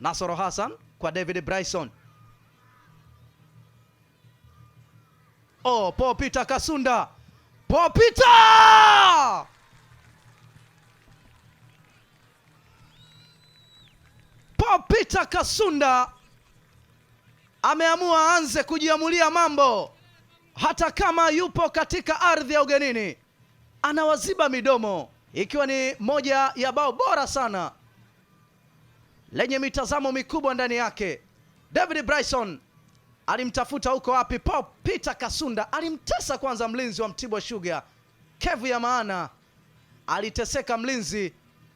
Nasoro Hassan kwa David Bryson. Oh, Paul Peter Kasunda. Paul Peter! Paul Peter Kasunda ameamua aanze kujiamulia mambo hata kama yupo katika ardhi ya ugenini. Anawaziba midomo, ikiwa ni moja ya bao bora sana lenye mitazamo mikubwa ndani yake. David Bryson alimtafuta huko wapi? Paul Peter Kasunda alimtesa kwanza mlinzi wa Mtibwa Sugar. Kevu ya maana, aliteseka mlinzi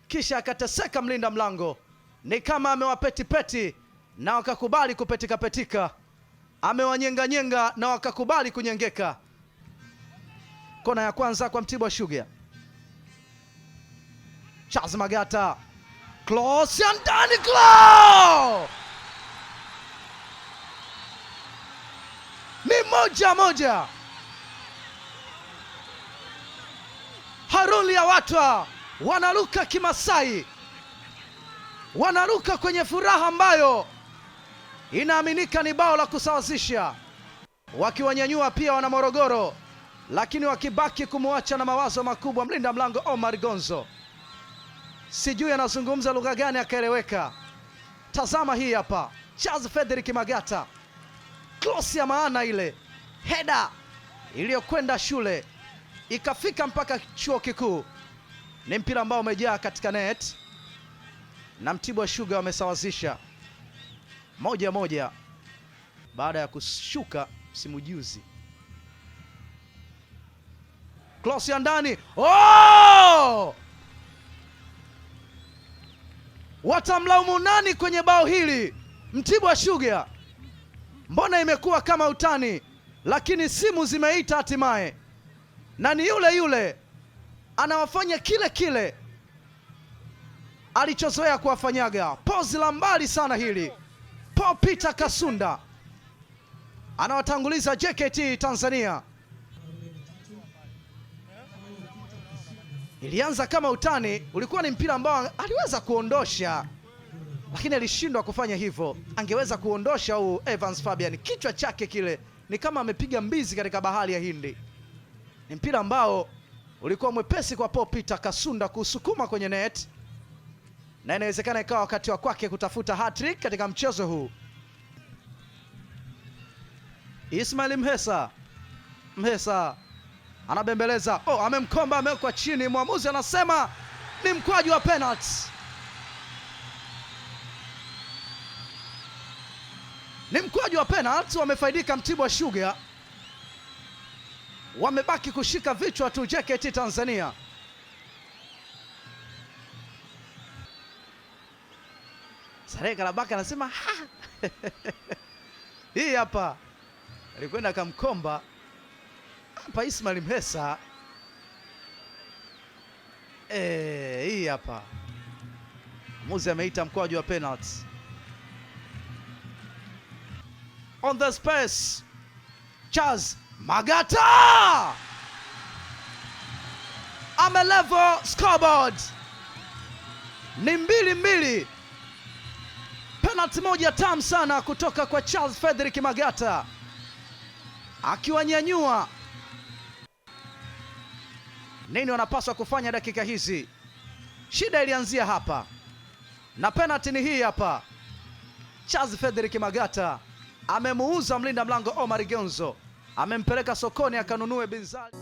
kisha akateseka mlinda mlango. Ni kama amewapetipeti na wakakubali kupetika. Amewanyenga na wakakubali kunyengeka. Kona ya kwanza kwa Mtibwa Sugar. Charles Magata. Close ya ndani, Glo! Ni 1-1. Harun Liyawatwa wanaruka kimasai. Wanaruka kwenye furaha ambayo inaaminika ni bao la kusawazisha. Wakiwanyanyua pia wana Morogoro, lakini wakibaki kumwacha na mawazo makubwa mlinda mlango Omar Gonzo. Sijui anazungumza lugha gani akaeleweka. Tazama hii hapa. Charles Frederick Magata. Close ya maana ile. Heda iliyokwenda shule ikafika mpaka chuo kikuu. Ni mpira ambao umejaa katika net. Na Mtibwa Sugar wamesawazisha 1-1 baada ya kushuka msimu juzi. Close ya ndani. Oh! Watamlaumu nani kwenye bao hili? Mtibwa Sugar. Mbona imekuwa kama utani, lakini simu zimeita hatimaye. Na ni yule anawafanya kile alichozoea kuwafanyaga. Pozi la mbali sana hili. Paul Peter Kasunda anawatanguliza JKT Tanzania. Ilianza kama utani, ulikuwa ni mpira ambao aliweza kuondosha, lakini alishindwa kufanya hivyo. Angeweza kuondosha huu Evans Fabian, kichwa chake kile ni kama amepiga mbizi katika bahari ya Hindi. Ni mpira ambao ulikuwa mwepesi kwa Paul Peter Kasunda kusukuma kwenye net, na inawezekana ikawa wakati wa kwake kutafuta hat-trick katika mchezo huu. Ismail Mhesa anabembeleza. Oh, amemkomba, amewekwa chini. Mwamuzi anasema ni mkwaju wa penalty. Ni mkwaju wa penalty. Wamefaidika Mtibwa Sugar. Wamebaki kushika vichwa tu JKT Tanzania. Sareka Labaka anasema hii hapa alikwenda kamkomba hapa Ismail Mhesa. Hii hapa mwamuzi ameita mkwaju wa penalty. On the space, Charles Magata amelevel scoreboard. Ni 2-2. Penalty moja tamu sana kutoka kwa Charles Frederick Magata, akiwanyanyua. Nini wanapaswa kufanya dakika hizi? Shida ilianzia hapa, na penalty ni hii hapa. Charles Frederick Magata amemuuza mlinda mlango Omar Gonzo, amempeleka sokoni akanunue binzali.